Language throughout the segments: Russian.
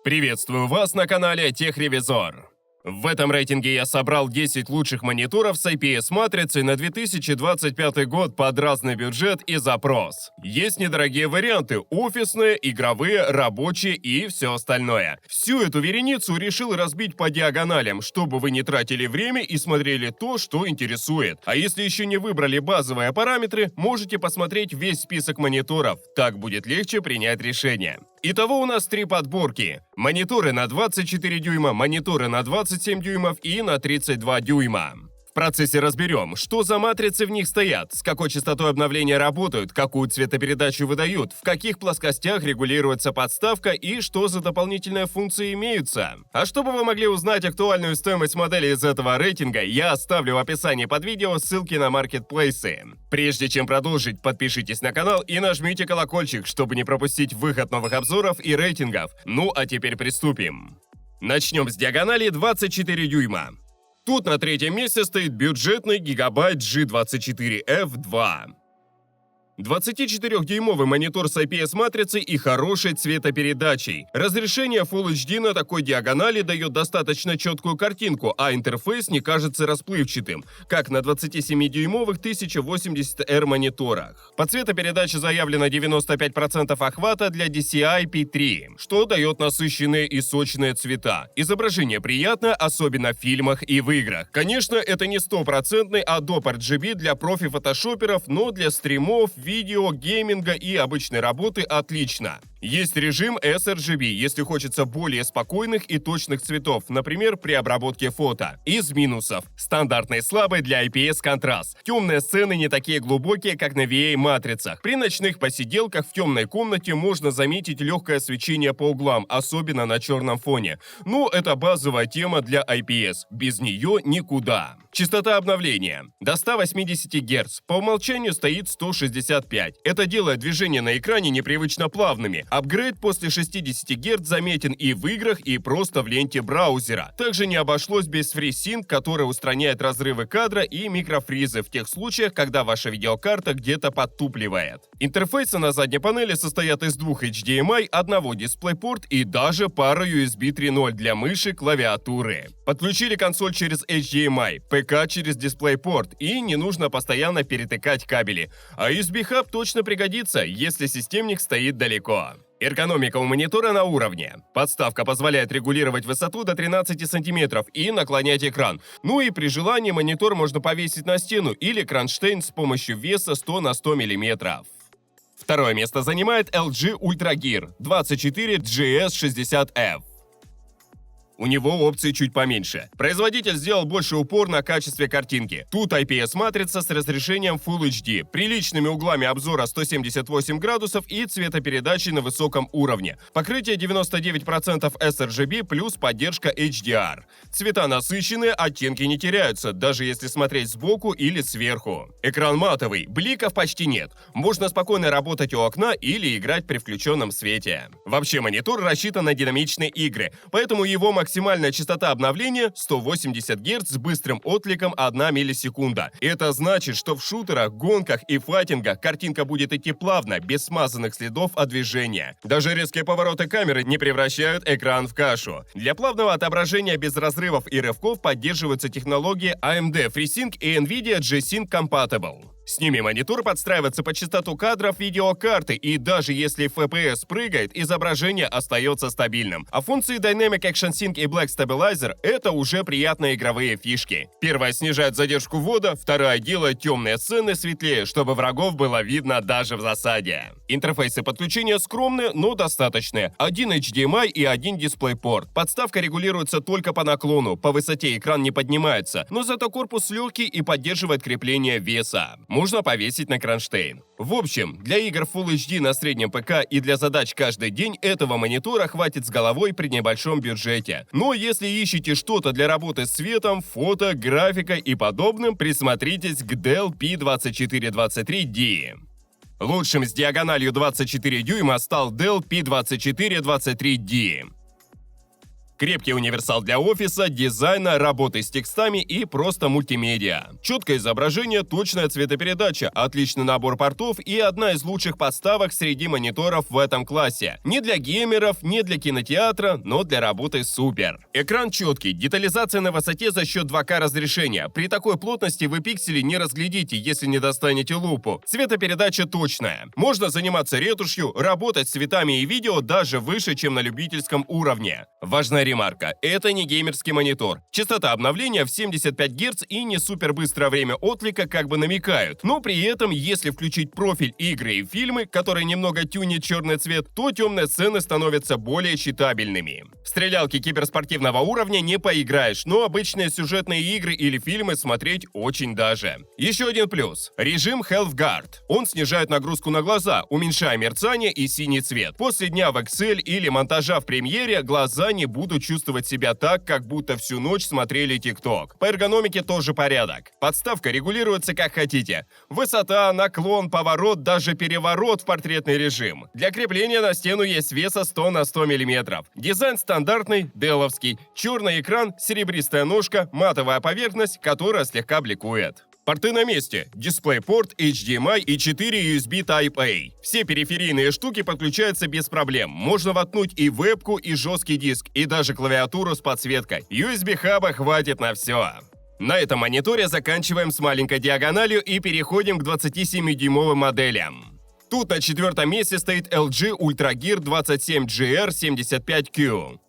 Приветствую вас на канале Техревизор. В этом рейтинге я собрал 10 лучших мониторов с IPS-матрицей на 2025 год под разный бюджет и запрос. Есть недорогие варианты – офисные, игровые, рабочие и все остальное. Всю эту вереницу решил разбить по диагоналям, чтобы вы не тратили время и смотрели то, что интересует. А если еще не выбрали базовые параметры, можете посмотреть весь список мониторов. Так будет легче принять решение. Итого у нас 3 подборки. Мониторы на 24 дюйма, мониторы на 27 дюймов и на 32 дюйма. В процессе разберем, что за матрицы в них стоят, с какой частотой обновления работают, какую цветопередачу выдают, в каких плоскостях регулируется подставка и что за дополнительные функции имеются. А чтобы вы могли узнать актуальную стоимость модели из этого рейтинга, я оставлю в описании под видео ссылки на маркетплейсы. Прежде чем продолжить, подпишитесь на канал и нажмите колокольчик, чтобы не пропустить выход новых обзоров и рейтингов. Ну а теперь приступим. Начнем с диагонали 24 дюйма. Тут на третьем месте стоит бюджетный Gigabyte G24F2. 24-дюймовый монитор с IPS-матрицей и хорошей цветопередачей. Разрешение Full HD на такой диагонали дает достаточно четкую картинку, а интерфейс не кажется расплывчатым, как на 27-дюймовых 1080R мониторах. По цветопередаче заявлено 95% охвата для DCI-P3, что дает насыщенные и сочные цвета. Изображение приятно, особенно в фильмах и в играх. Конечно, это не стопроцентный Adobe RGB для профи-фотошоперов, но для стримов, видео, гейминга и обычной работы отлично. Есть режим sRGB, если хочется более спокойных и точных цветов, например, при обработке фото. Из минусов. Стандартный слабый для IPS контраст. Темные сцены не такие глубокие, как на VA-матрицах. При ночных посиделках в темной комнате можно заметить легкое свечение по углам, особенно на черном фоне. Но это базовая тема для IPS. Без нее никуда. Частота обновления. До 180 Гц. По умолчанию стоит 165. Это делает движения на экране непривычно плавными. Апгрейд после 60 Гц заметен и в играх, и просто в ленте браузера. Также не обошлось без FreeSync, который устраняет разрывы кадра и микрофризы в тех случаях, когда ваша видеокарта где-то подтупливает. Интерфейсы на задней панели состоят из 2 HDMI, одного DisplayPort и даже пары USB 3.0 для мыши, клавиатуры. Подключили консоль через HDMI, ПК через DisplayPort, и не нужно постоянно перетыкать кабели. А USB-хаб точно пригодится, если системник стоит далеко. Эргономика у монитора на уровне. Подставка позволяет регулировать высоту до 13 см и наклонять экран. Ну и при желании монитор можно повесить на стену или кронштейн с помощью веса 100 на 100 мм. Второе место занимает LG UltraGear 24GS60F. У него опции чуть поменьше. Производитель сделал больше упор на качестве картинки. Тут IPS-матрица с разрешением Full HD, приличными углами обзора 178 градусов и цветопередачей на высоком уровне. Покрытие 99% sRGB плюс поддержка HDR. Цвета насыщенные, оттенки не теряются, даже если смотреть сбоку или сверху. Экран матовый, бликов почти нет. Можно спокойно работать у окна или играть при включенном свете. Вообще монитор рассчитан на динамичные игры, поэтому его максимальная частота обновления 180 Гц с быстрым откликом 1 миллисекунда. Это значит, что в шутерах, гонках и файтингах картинка будет идти плавно, без смазанных следов от движения. Даже резкие повороты камеры не превращают экран в кашу. Для плавного отображения без разрывов и рывков поддерживаются технологии AMD FreeSync и NVIDIA G-Sync Compatible. С ними монитор подстраивается под частоту кадров видеокарты, и даже если FPS прыгает, изображение остается стабильным. А функции Dynamic Action Sync и Black Stabilizer — это уже приятные игровые фишки. Первая снижает задержку ввода, вторая делает темные сцены светлее, чтобы врагов было видно даже в засаде. Интерфейсы подключения скромные, но достаточные. Один HDMI и один DisplayPort. Подставка регулируется только по наклону, по высоте экран не поднимается, но зато корпус легкий и поддерживает крепление веса. Можно повесить на кронштейн. В общем, для игр Full HD на среднем ПК и для задач каждый день этого монитора хватит с головой при небольшом бюджете. Но если ищете что-то для работы с светом, фото, графикой и подобным, присмотритесь к Dell P2423D. Лучшим с диагональю 24 дюйма стал Dell P2423D. Крепкий универсал для офиса, дизайна, работы с текстами и просто мультимедиа. Четкое изображение, точная цветопередача, отличный набор портов и одна из лучших подставок среди мониторов в этом классе. Не для геймеров, не для кинотеатра, но для работы супер. Экран четкий, детализация на высоте за счет 2К разрешения. При такой плотности вы пиксели не разглядите, если не достанете лупу. Цветопередача точная. Можно заниматься ретушью, работать с цветами и видео даже выше, чем на любительском уровне. Важная ремарка. Это не геймерский монитор. Частота обновления в 75 Гц и не супер быстрое время отклика как бы намекают. Но при этом, если включить профиль игры и фильмы, которые немного тюнит черный цвет, то темные сцены становятся более читабельными. В стрелялки киберспортивного уровня не поиграешь, но обычные сюжетные игры или фильмы смотреть очень даже. Еще один плюс. Режим Health Guard. Он снижает нагрузку на глаза, уменьшая мерцание и синий цвет. После дня в Excel или монтажа в премьере глаза не будут чувствовать себя так, как будто всю ночь смотрели TikTok. По эргономике тоже порядок. Подставка регулируется как хотите. Высота, наклон, поворот, даже переворот в портретный режим. Для крепления на стену есть веса 100 на 100 мм. Дизайн стандартный, деловский. Черный экран, серебристая ножка, матовая поверхность, которая слегка бликует. Порты на месте. DisplayPort, HDMI и 4 USB Type-A. Все периферийные штуки подключаются без проблем. Можно воткнуть и вебку, и жесткий диск, и даже клавиатуру с подсветкой. USB-хаба хватит на все. На этом мониторе заканчиваем с маленькой диагональю и переходим к 27-дюймовым моделям. Тут на 4-м месте стоит LG UltraGear 27GR75Q.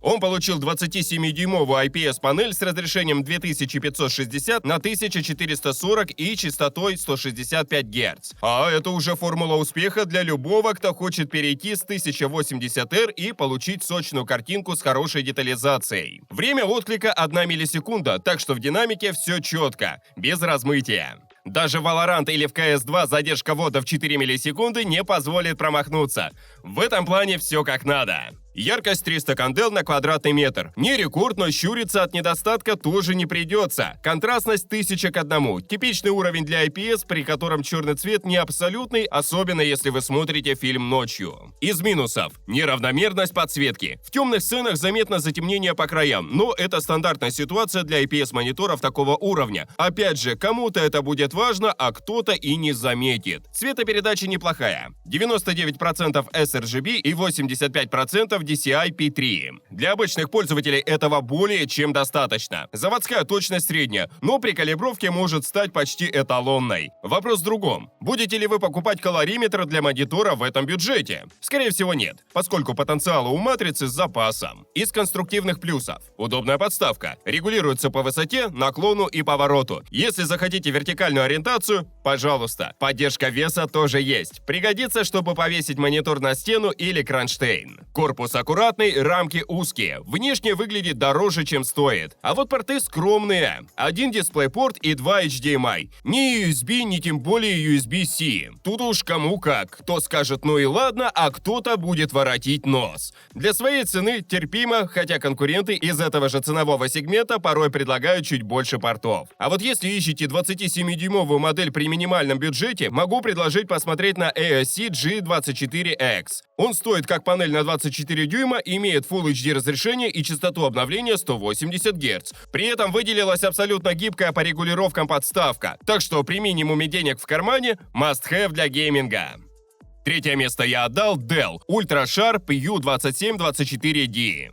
Он получил 27-дюймовую IPS-панель с разрешением 2560 на 1440 и частотой 165 Гц. А это уже формула успеха для любого, кто хочет перейти с 1080R и получить сочную картинку с хорошей детализацией. Время отклика 1 миллисекунда, так что в динамике все четко, без размытия. Даже в Valorant или в CS2 задержка ввода в 4 миллисекунды не позволит промахнуться. В этом плане все как надо. Яркость 300 кандел на квадратный метр. Не рекорд, но щуриться от недостатка тоже не придется. Контрастность 1000 к 1. Типичный уровень для IPS, при котором черный цвет не абсолютный, особенно если вы смотрите фильм ночью. Из минусов. Неравномерность подсветки. В темных сценах заметно затемнение по краям, но это стандартная ситуация для IPS-мониторов такого уровня. Опять же, кому-то это будет важно, а кто-то и не заметит. Цветопередача неплохая. 99% sRGB и 85% DCI-P3. Для обычных пользователей этого более чем достаточно. Заводская точность средняя, но при калибровке может стать почти эталонной. Вопрос в другом. Будете ли вы покупать калориметр для монитора в этом бюджете? Скорее всего нет, поскольку потенциала у матрицы с запасом. Из конструктивных плюсов. Удобная подставка. Регулируется по высоте, наклону и повороту. Если захотите вертикальную ориентацию, пожалуйста. Поддержка веса тоже есть. Пригодится, чтобы повесить монитор на стену или кронштейн. Корпус аккуратный, рамки узкие. Внешне выглядит дороже, чем стоит. А вот порты скромные. Один DisplayPort и 2 HDMI. Ни USB, ни тем более USB-C. Тут уж кому как. Кто скажет ну и ладно, а кто-то будет воротить нос. Для своей цены терпимо, хотя конкуренты из этого же ценового сегмента порой предлагают чуть больше портов. А вот если ищете 27-дюймовую модель при минимальном бюджете, могу предложить посмотреть на ASC G24X. Он стоит как панель на 24 дюйма, имеет Full HD разрешение и частоту обновления 180 Гц. При этом выделилась абсолютно гибкая по регулировкам подставка, так что при минимуме денег в кармане must-have для гейминга. Третье место я отдал Dell UltraSharp U2724D.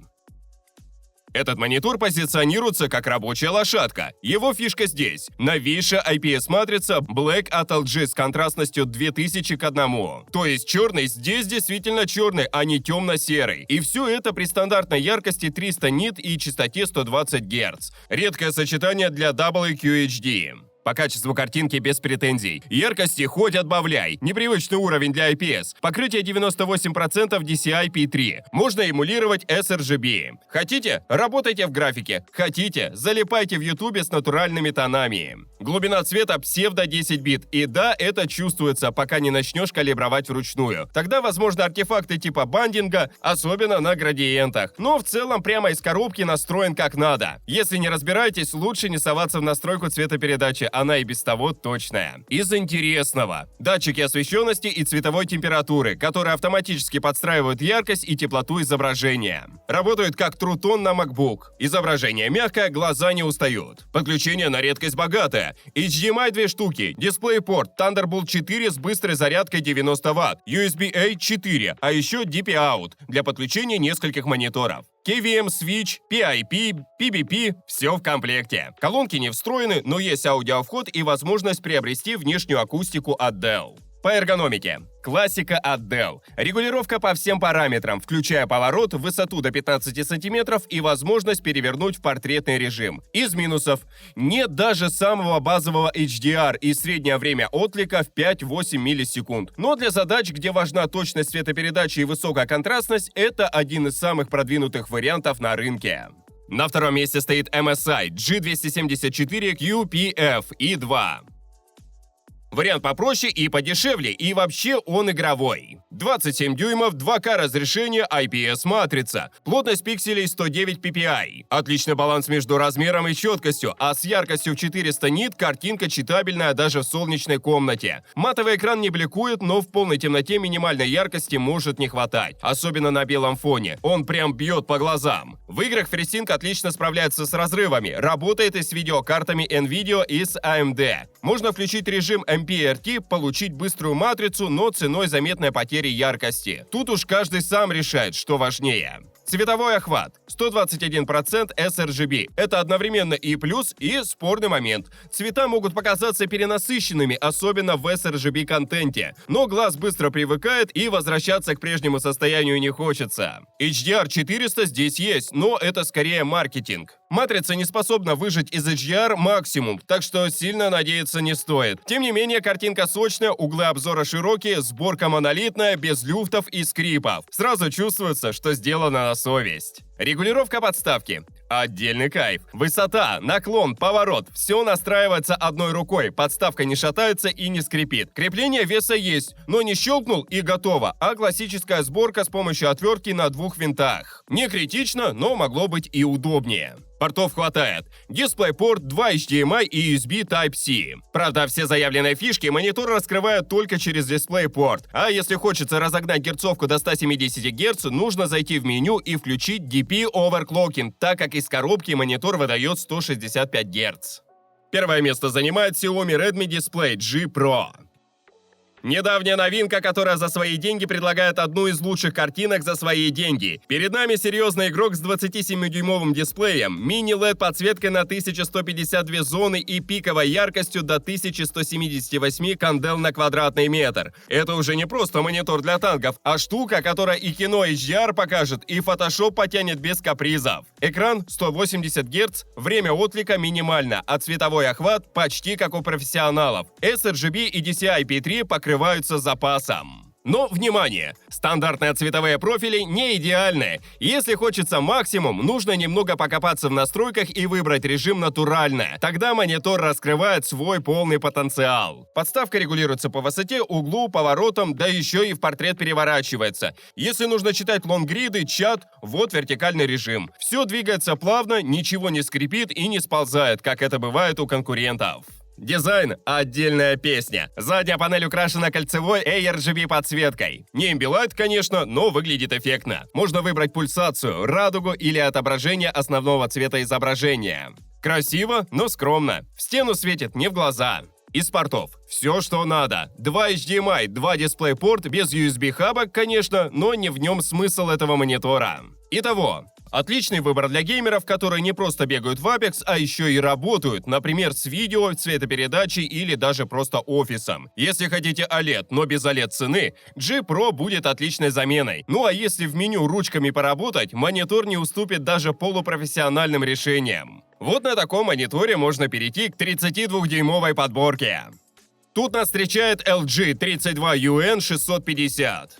Этот монитор позиционируется как рабочая лошадка. Его фишка здесь. Новейшая IPS-матрица Black от LG с контрастностью 2000 к 1. То есть черный здесь действительно черный, а не темно-серый. И все это при стандартной яркости 300 нит и частоте 120 Гц. Редкое сочетание для WQHD. По качеству картинки без претензий. Яркости хоть отбавляй. Непривычный уровень для IPS. Покрытие 98% DCI-P3. Можно эмулировать sRGB. Хотите? Работайте в графике. Хотите? Залипайте в YouTube с натуральными тонами. Глубина цвета псевдо 10 бит, и да, это чувствуется, пока не начнешь калибровать вручную. Тогда возможны артефакты типа бандинга, особенно на градиентах. Но в целом прямо из коробки настроен как надо. Если не разбираетесь, лучше не соваться в настройку цветопередачи, она и без того точная. Из интересного. Датчики освещенности и цветовой температуры, которые автоматически подстраивают яркость и теплоту изображения. Работают как True-Tone на MacBook. Изображение мягкое, глаза не устают. Подключение на редкость богатое. HDMI 2 штуки, DisplayPort, Thunderbolt 4 с быстрой зарядкой 90 Вт, USB-A 4, а еще DP-Out для подключения нескольких мониторов. KVM Switch, PIP, PBP – все в комплекте. Колонки не встроены, но есть аудиовход и возможность приобрести внешнюю акустику от Dell. По эргономике. Классика от Dell. Регулировка по всем параметрам, включая поворот, высоту до 15 см и возможность перевернуть в портретный режим. Из минусов. Нет даже самого базового HDR и среднее время отклика в 5-8 миллисекунд. Но для задач, где важна точность цветопередачи и высокая контрастность, это один из самых продвинутых вариантов на рынке. На втором месте стоит MSI G274QPF E2. Вариант попроще и подешевле, и вообще он игровой. 27 дюймов, 2К разрешение, IPS-матрица. Плотность пикселей 109 ppi. Отличный баланс между размером и четкостью, а с яркостью в 400 нит картинка читабельная даже в солнечной комнате. Матовый экран не бликует, но в полной темноте минимальной яркости может не хватать. Особенно на белом фоне. Он прям бьет по глазам. В играх FreeSync отлично справляется с разрывами. Работает и с видеокартами NVIDIA и с AMD. Можно включить режим MPRT, получить быструю матрицу, но ценой заметной потери яркости. Тут уж каждый сам решает, что важнее. Цветовой охват. 121% sRGB. Это одновременно и плюс, и спорный момент. Цвета могут показаться перенасыщенными, особенно в sRGB контенте. Но глаз быстро привыкает и возвращаться к прежнему состоянию не хочется. HDR 400 здесь есть, но это скорее маркетинг. Матрица не способна выжать из HDR максимум, так что сильно надеяться не стоит. Тем не менее, картинка сочная, углы обзора широкие, сборка монолитная, без люфтов и скрипов. Сразу чувствуется, что сделано на совесть. Регулировка подставки. Отдельный кайф. Высота, наклон, поворот. Все настраивается одной рукой. Подставка не шатается и не скрипит. Крепление веса есть, но не щелкнул и готово. А классическая сборка с помощью отвертки на 2 винтах. Не критично, но могло быть и удобнее. Портов хватает. DisplayPort, 2 HDMI и USB Type-C. Правда, все заявленные фишки монитор раскрывает только через DisplayPort. А если хочется разогнать герцовку до 170 Гц, нужно зайти в меню и включить DP Overclocking, так как из коробки монитор выдает 165 Гц. Первое место занимает Xiaomi Redmi Display G Pro. Недавняя новинка, которая за свои деньги предлагает одну из лучших картинок за свои деньги. Перед нами серьезный игрок с 27-дюймовым дисплеем, мини-LED-подсветкой на 1152 зоны и пиковой яркостью до 1178 кандел на квадратный метр. Это уже не просто монитор для танков, а штука, которая и кино HDR покажет, и Photoshop потянет без капризов. Экран 180 Гц, время отклика минимально, а цветовой охват почти как у профессионалов. sRGB и DCI-P3 покрываются запасом. Но, внимание! Стандартные цветовые профили не идеальны. Если хочется максимум, нужно немного покопаться в настройках и выбрать режим натурально. Тогда монитор раскрывает свой полный потенциал. Подставка регулируется по высоте, углу, поворотам, да еще и в портрет переворачивается. Если нужно читать лонгриды, чат, вот вертикальный режим. Все двигается плавно, ничего не скрипит и не сползает, как это бывает у конкурентов. Дизайн – отдельная песня. Задняя панель украшена кольцевой ARGB подсветкой. Не Ambilight, конечно, но выглядит эффектно. Можно выбрать пульсацию, радугу или отображение основного цвета изображения. Красиво, но скромно. В стену светит, не в глаза. Из портов все, что надо. 2 HDMI, 2 DisplayPort, без USB-хаба, конечно, но не в нем смысл этого монитора. Итого, отличный выбор для геймеров, которые не просто бегают в Apex, а еще и работают, например, с видео, цветопередачей или даже просто офисом. Если хотите OLED, но без OLED цены, G Pro будет отличной заменой. Ну а если в меню ручками поработать, монитор не уступит даже полупрофессиональным решениям. Вот на таком мониторе можно перейти к 32-дюймовой подборке. Тут нас встречает LG 32UN 650.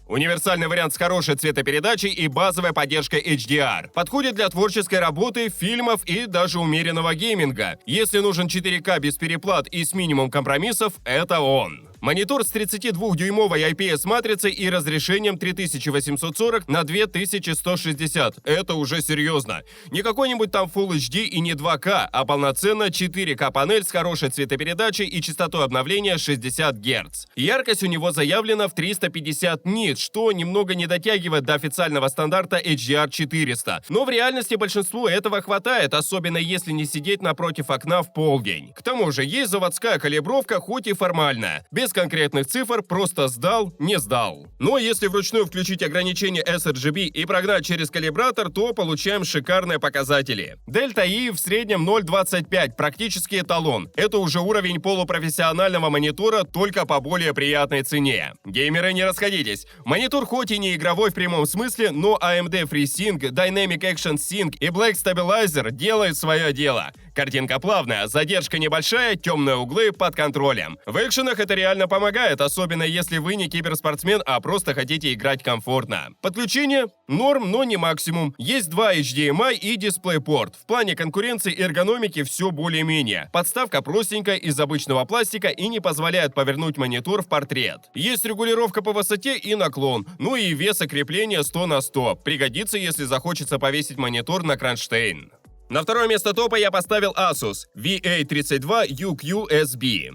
Универсальный вариант с хорошей цветопередачей и базовой поддержкой HDR. Подходит для творческой работы, фильмов и даже умеренного гейминга. Если нужен 4К без переплат и с минимум компромиссов, это он. Монитор с 32-дюймовой IPS-матрицей и разрешением 3840 на 2160. Это уже серьезно. Не какой-нибудь там Full HD и не 2К, а полноценная 4К панель с хорошей цветопередачей и частотой обновления 60 Гц. Яркость у него заявлена в 350 нит, что немного не дотягивает до официального стандарта HDR 400. Но в реальности большинству этого хватает, особенно если не сидеть напротив окна в полдень. К тому же есть заводская калибровка, хоть и формальная. Без конкретных цифр, просто сдал, не сдал. Но если вручную включить ограничение sRGB и прогнать через калибратор, то получаем шикарные показатели. Дельта И в среднем 0.25, практически эталон. Это уже уровень полупрофессионального монитора, только по более приятной цене. Геймеры, не расходитесь. Монитор хоть и не игровой в прямом смысле, но AMD FreeSync, Dynamic Action Sync и Black Stabilizer делают свое дело. Картинка плавная, задержка небольшая, темные углы под контролем. В экшенах это реально помогает, особенно если вы не киберспортсмен, а просто хотите играть комфортно. Подключение норм, но не максимум. Есть 2 HDMI и DisplayPort. В плане конкуренции и эргономики все более-менее. Подставка простенькая из обычного пластика и не позволяет повернуть монитор в портрет. Есть регулировка по высоте и наклон, ну и веса крепления 100 на 100. Пригодится, если захочется повесить монитор на кронштейн. На второе место топа я поставил Asus VA32UQSB.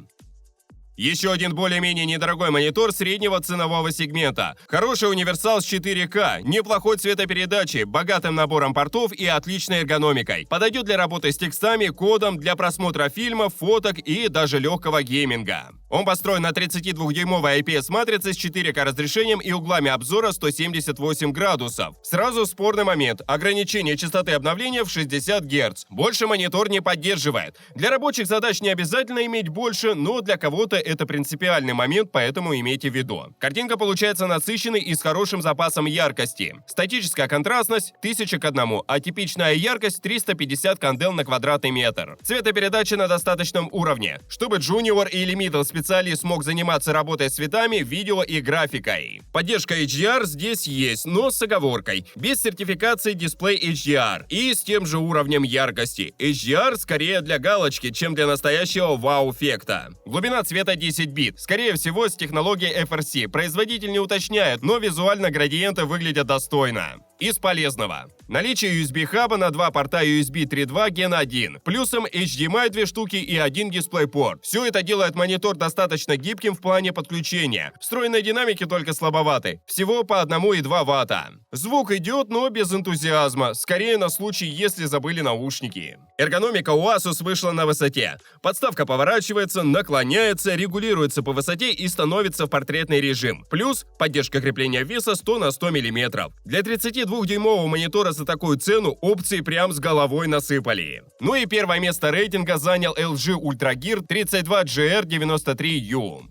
Еще один более-менее недорогой монитор среднего ценового сегмента. Хороший универсал с 4К, неплохой цветопередачей, богатым набором портов и отличной эргономикой. Подойдет для работы с текстами, кодом, для просмотра фильмов, фоток и даже легкого гейминга. Он построен на 32-дюймовой IPS-матрице с 4К разрешением и углами обзора 178 градусов. Сразу спорный момент. Ограничение частоты обновления в 60 Гц. Больше монитор не поддерживает. Для рабочих задач не обязательно иметь больше, но для кого-то это принципиальный момент, поэтому имейте в виду. Картинка получается насыщенной и с хорошим запасом яркости. Статическая контрастность 1000 к 1, а типичная яркость 350 кандел на квадратный метр. Цветопередача на достаточном уровне, чтобы джуниор или middle специалист смог заниматься работой с цветами, видео и графикой. Поддержка HDR здесь есть, но с оговоркой. Без сертификации дисплей HDR и с тем же уровнем яркости. HDR скорее для галочки, чем для настоящего вау-эффекта. Глубина цвета 10 бит. Скорее всего, с технологией FRC. Производитель не уточняет, но визуально градиенты выглядят достойно. Из полезного. Наличие USB-хаба на 2 порта USB 3.2 Gen 1. Плюсом HDMI 2 штуки и 1 DisplayPort. Все это делает монитор достаточно гибким в плане подключения. Встроенные динамики только слабоваты. Всего по 1,2 Вт. Звук идет, но без энтузиазма. Скорее на случай, если забыли наушники. Эргономика у Asus вышла на высоте. Подставка поворачивается, наклоняется, регулируется по высоте и становится в портретный режим. Плюс поддержка крепления веса 100 на 100 мм. Для 32-дюймового монитора за такую цену опции прям с головой насыпали. Ну и первое место рейтинга занял LG UltraGear 32GR93U.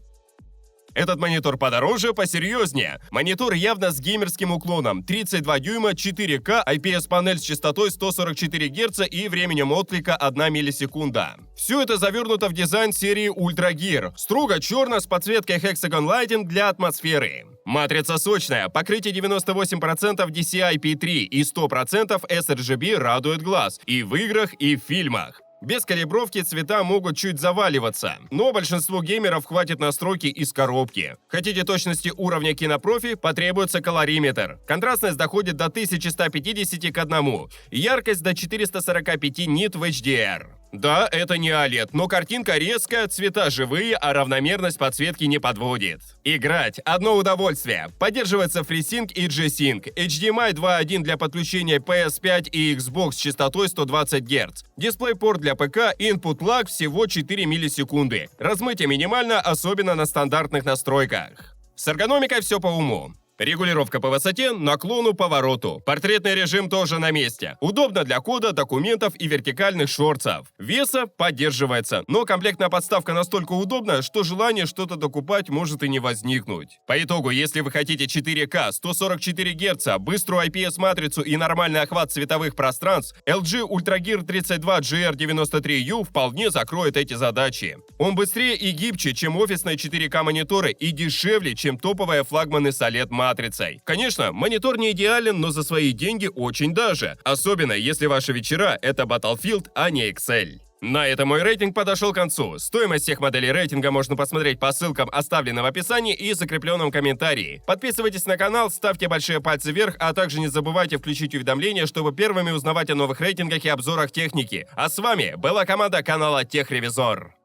Этот монитор подороже, посерьезнее. Монитор явно с геймерским уклоном. 32 дюйма, 4К, IPS-панель с частотой 144 Гц и временем отклика 1 миллисекунда. Все это завернуто в дизайн серии UltraGear. Строго черно с подсветкой Hexagon Lighting для атмосферы. Матрица сочная, покрытие 98% DCI-P3 и 100% sRGB радует глаз и в играх, и в фильмах. Без калибровки цвета могут чуть заваливаться, но большинству геймеров хватит настройки из коробки. Хотите точности уровня кинопрофи, потребуется колориметр. Контрастность доходит до 1150 к 1, яркость до 445 нит в HDR. Да, это не OLED, но картинка резкая, цвета живые, а равномерность подсветки не подводит. Играть – одно удовольствие. Поддерживается FreeSync и G-Sync, HDMI 2.1 для подключения PS5 и Xbox с частотой 120 Гц, DisplayPort для ПК, Input Lag всего 4 миллисекунды. Размытие минимально, особенно на стандартных настройках. С эргономикой все по уму. Регулировка по высоте, наклону, повороту. Портретный режим тоже на месте. Удобно для кода, документов и вертикальных шорцев. Веса поддерживается, но комплектная подставка настолько удобна, что желание что-то докупать может и не возникнуть. По итогу, если вы хотите 4К, 144 Гц, быструю IPS-матрицу и нормальный охват цветовых пространств, LG UltraGear 32GR93U вполне закроет эти задачи. Он быстрее и гибче, чем офисные 4К мониторы, и дешевле, чем топовые флагманы с OLED матрицей. Конечно, монитор не идеален, но за свои деньги очень даже. Особенно, если ваши вечера — это Battlefield, а не Excel. На этом мой рейтинг подошел к концу. Стоимость всех моделей рейтинга можно посмотреть по ссылкам, оставленным в описании и закрепленном комментарии. Подписывайтесь на канал, ставьте большие пальцы вверх, а также не забывайте включить уведомления, чтобы первыми узнавать о новых рейтингах и обзорах техники. А с вами была команда канала Техревизор.